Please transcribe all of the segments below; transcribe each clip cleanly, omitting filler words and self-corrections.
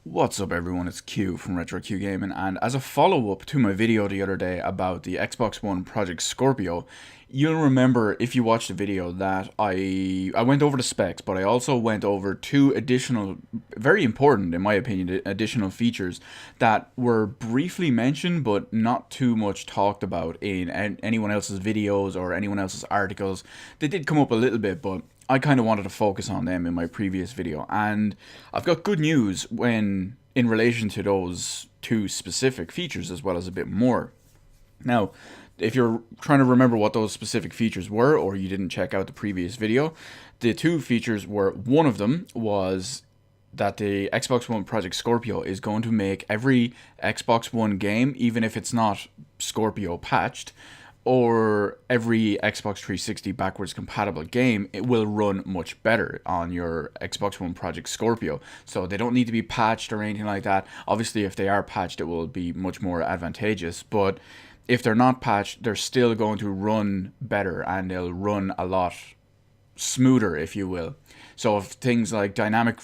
What's up everyone, it's Q from Retro Q Gaming, and as a follow-up to my video the other day about the Xbox One Project Scorpio, you'll remember if you watched the video that I went over the specs, but I also went over two additional, very important in my opinion, additional features that were briefly mentioned but not too much talked about in anyone else's videos or anyone else's articles. They did come up a little bit, but I kind of wanted to focus on them in my previous video, and I've got good news when in relation to those two specific features as well as a bit more. Now, if you're trying to remember what those specific features were or you didn't check out the previous video, the two features were, one of them was that the Xbox One Project Scorpio is going to make every Xbox One game, even if it's not Scorpio patched, or every Xbox 360 backwards compatible game, it will run much better on your Xbox One Project Scorpio. So they don't need to be patched or anything like that. Obviously, if they are patched, it will be much more advantageous. But if they're not patched, they're still going to run better and they'll run a lot smoother, if you will. So if things like dynamic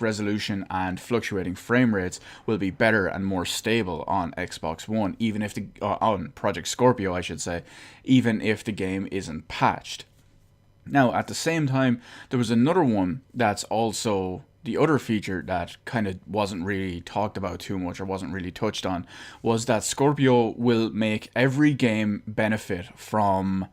resolution and fluctuating frame rates will be better and more stable on Xbox One, even if on Project Scorpio, I should say, even if the game isn't patched. Now, at the same time, there was another one that's also the other feature that kind of wasn't really talked about too much or wasn't really touched on, was that Scorpio will make every game benefit from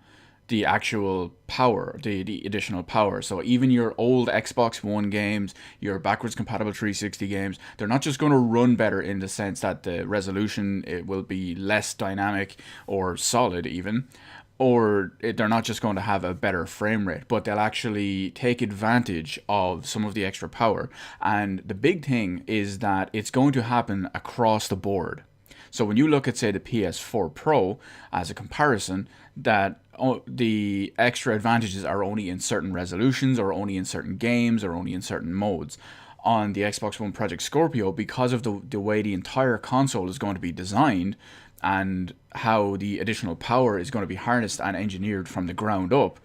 the actual power, the additional power. So even your old Xbox One games, your backwards compatible 360 games, they're not just going to run better in the sense that the resolution, it will be less dynamic or solid even, or they're not just going to have a better frame rate, but they'll actually take advantage of some of the extra power. And the big thing is that it's going to happen across the board. So when you look at, say, the PS4 Pro as a comparison, that the extra advantages are only in certain resolutions or only in certain games or only in certain modes. On the Xbox One Project Scorpio, because of the way the entire console is going to be designed and how the additional power is going to be harnessed and engineered from the ground up,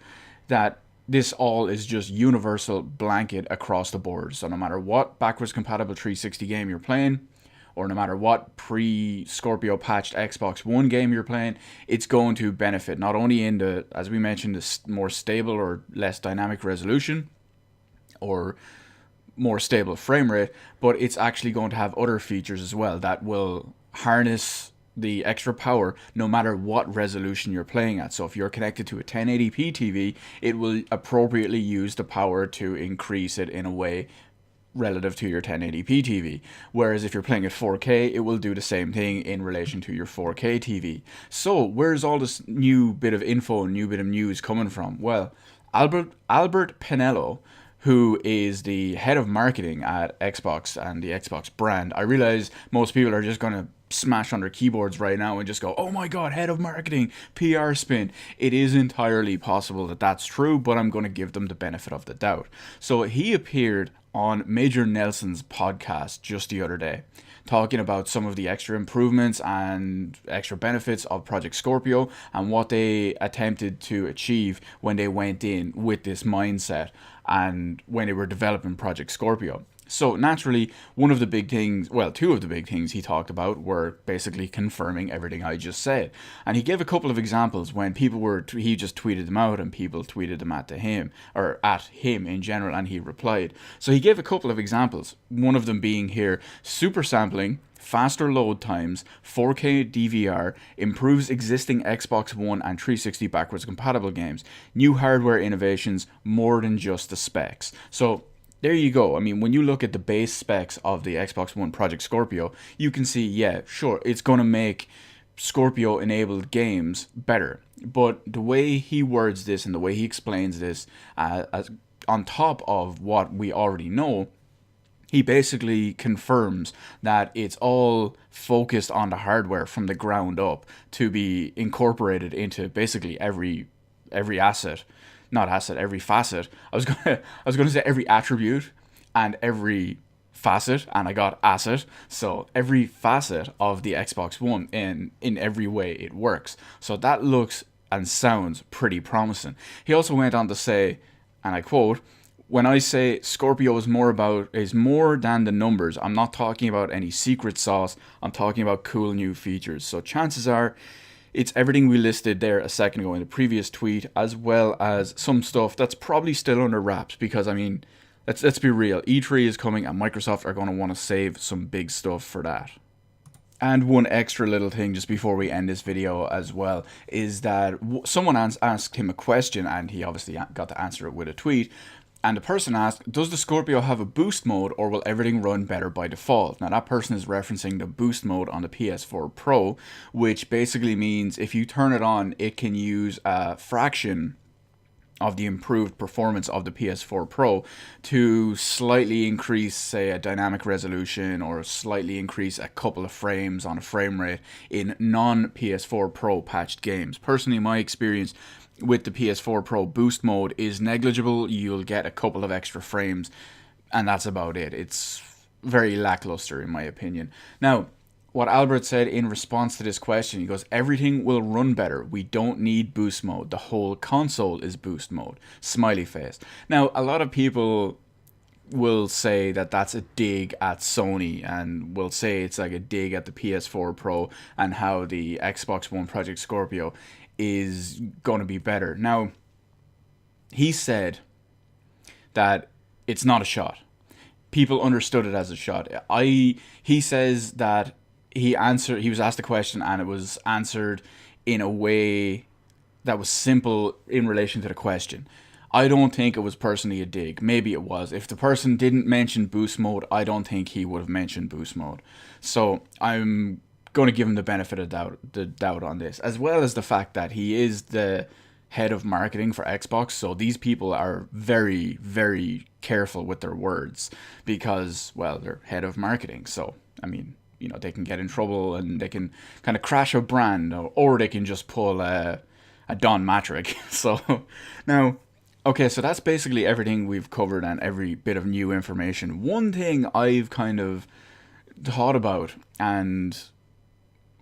that this all is just universal blanket across the board. So no matter what backwards compatible 360 game you're playing, or no matter what pre-Scorpio patched Xbox One game you're playing, it's going to benefit not only in the, as we mentioned, the more stable or less dynamic resolution, or more stable frame rate, but it's actually going to have other features as well that will harness the extra power no matter what resolution you're playing at. So if you're connected to a 1080p TV, it will appropriately use the power to increase it in a way relative to your 1080p TV. Whereas if you're playing at 4K, it will do the same thing in relation to your 4K TV. So where's all this new bit of info, new bit of news coming from? Well, Albert Penello, who is the head of marketing at Xbox and the Xbox brand. I realize most people are just going to smash on their keyboards right now and just go, oh my god, head of marketing, PR spin. It is entirely possible that that's true, but I'm going to give them the benefit of the doubt. So he appeared on Major Nelson's podcast just the other day, talking about some of the extra improvements and extra benefits of Project Scorpio and what they attempted to achieve when they went in with this mindset and when they were developing Project Scorpio. So naturally, one of the big things, well, two of the big things he talked about were basically confirming everything I just said. And he gave a couple of examples when people were, he just tweeted them out and people tweeted them at him, or at him in general, and he replied. So he gave a couple of examples, one of them being here, super sampling, faster load times, 4K DVR, improves existing Xbox One and 360 backwards compatible games, new hardware innovations, more than just the specs. So there you go. I mean, when you look at the base specs of the Xbox One Project Scorpio, you can see, yeah, sure, it's going to make Scorpio-enabled games better. But the way he words this and the way he explains this, as on top of what we already know, he basically confirms that it's all focused on the hardware from the ground up to be incorporated into basically every asset. Not asset, every facet. I was gonna say every attribute and every facet, and I got asset. So every facet of the Xbox One in every way it works. So that looks and sounds pretty promising. He also went on to say, and I quote, when I say Scorpio is more than the numbers, I'm not talking about any secret sauce. I'm talking about cool new features. So chances are it's everything we listed there a second ago in the previous tweet, as well as some stuff that's probably still under wraps, because I mean, let's be real. E3 is coming and Microsoft are going to want to save some big stuff for that. And one extra little thing just before we end this video as well is that someone asked him a question, and he obviously got to answer it with a tweet. And the person asked, does the Scorpio have a boost mode, or will everything run better by default? Now that person is referencing the boost mode on the PS4 Pro, which basically means if you turn it on, it can use a fraction of the improved performance of the PS4 Pro to slightly increase, say, a dynamic resolution, or slightly increase a couple of frames on a frame rate in non-PS4 Pro patched games. Personally, my experience with the PS4 Pro boost mode is negligible. You'll get a couple of extra frames, and that's about it. It's very lackluster in my opinion. Now, what Albert said in response to this question, he goes, everything will run better. We don't need boost mode. The whole console is boost mode. Smiley face. Now, a lot of people will say that that's a dig at Sony, and will say it's like a dig at the PS4 Pro and how the Xbox One Project Scorpio is going to be better. Now, he said that it's not a shot. People understood it as a shot. He says that he was asked a question and it was answered in a way that was simple in relation to the question. I don't think it was personally a dig. Maybe it was. If the person didn't mention boost mode, I don't think he would have mentioned boost mode. So I'm going to give him the benefit of the doubt on this, as well as the fact that he is the head of marketing for Xbox. So these people are very, very careful with their words because, well, they're head of marketing. So, I mean, you know, they can get in trouble and they can kind of crash a brand, or they can just pull a Don Matrick. So now, okay, so that's basically everything we've covered and every bit of new information. One thing I've kind of thought about and,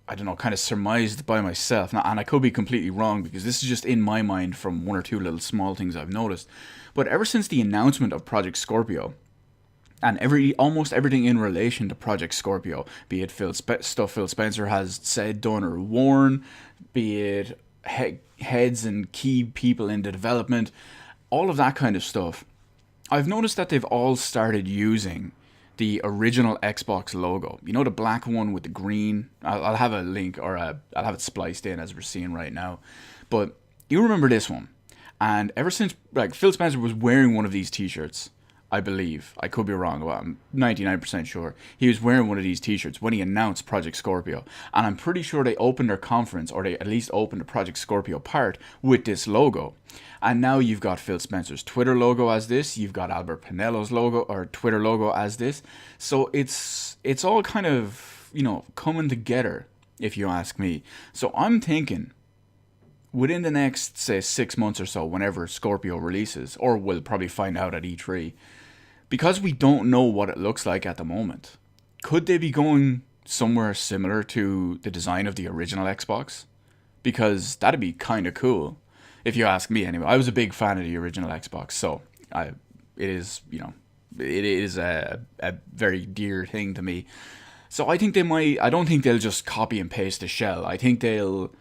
I don't know, kind of surmised by myself, now, and I could be completely wrong because this is just in my mind from one or two little small things I've noticed, but ever since the announcement of Project Scorpio, and almost everything in relation to Project Scorpio, be it stuff Phil Spencer has said, done, or worn, be it heads and key people in the development, all of that kind of stuff, I've noticed that they've all started using the original Xbox logo. You know, the black one with the green? I'll have a link, or I'll have it spliced in as we're seeing right now. But you remember this one. And ever since, like, Phil Spencer was wearing one of these t-shirts, I believe. I could be wrong, but I'm 99% sure. He was wearing one of these t-shirts when he announced Project Scorpio. And I'm pretty sure they opened their conference, or they at least opened the Project Scorpio part with this logo. And now you've got Phil Spencer's Twitter logo as this. You've got Albert Penello's logo, or Twitter logo, as this. So it's all kind of, you know, coming together, if you ask me. So I'm thinking, within the next, say, 6 months or so, whenever Scorpio releases, or we'll probably find out at E3, because we don't know what it looks like at the moment, could they be going somewhere similar to the design of the original Xbox? Because that'd be kind of cool, if you ask me anyway. I was a big fan of the original Xbox, so it is a very dear thing to me. So I think they might, I don't think they'll just copy and paste the shell. I think they'll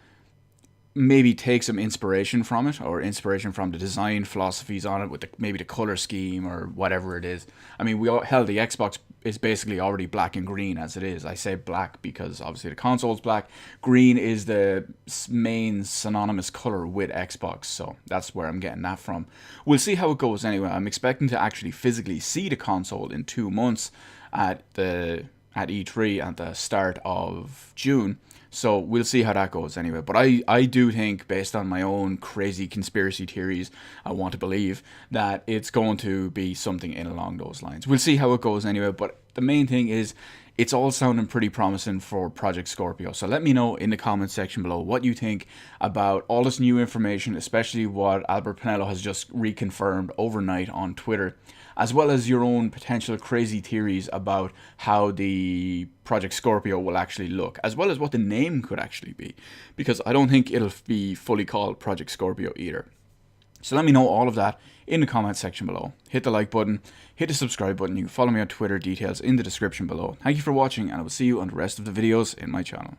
maybe take some inspiration from it, or inspiration from the design philosophies on it, with maybe the color scheme or whatever it is. I mean, the Xbox is basically already black and green as it is. I say black because obviously the console's black. Green is the main synonymous color with Xbox, so that's where I'm getting that from. We'll see how it goes anyway. I'm expecting to actually physically see the console in 2 months at E3 at the start of June. So we'll see how that goes anyway. But I do think, based on my own crazy conspiracy theories, I want to believe that it's going to be something in along those lines. We'll see how it goes anyway. But the main thing is, it's all sounding pretty promising for Project Scorpio. So let me know in the comments section below what you think about all this new information, especially what Albert Penello has just reconfirmed overnight on Twitter, as well as your own potential crazy theories about how the Project Scorpio will actually look, as well as what the name could actually be, because I don't think it'll be fully called Project Scorpio either. So let me know all of that in the comment section below. Hit the like button, hit the subscribe button. You can follow me on Twitter, details in the description below. Thank you for watching, and I will see you on the rest of the videos in my channel.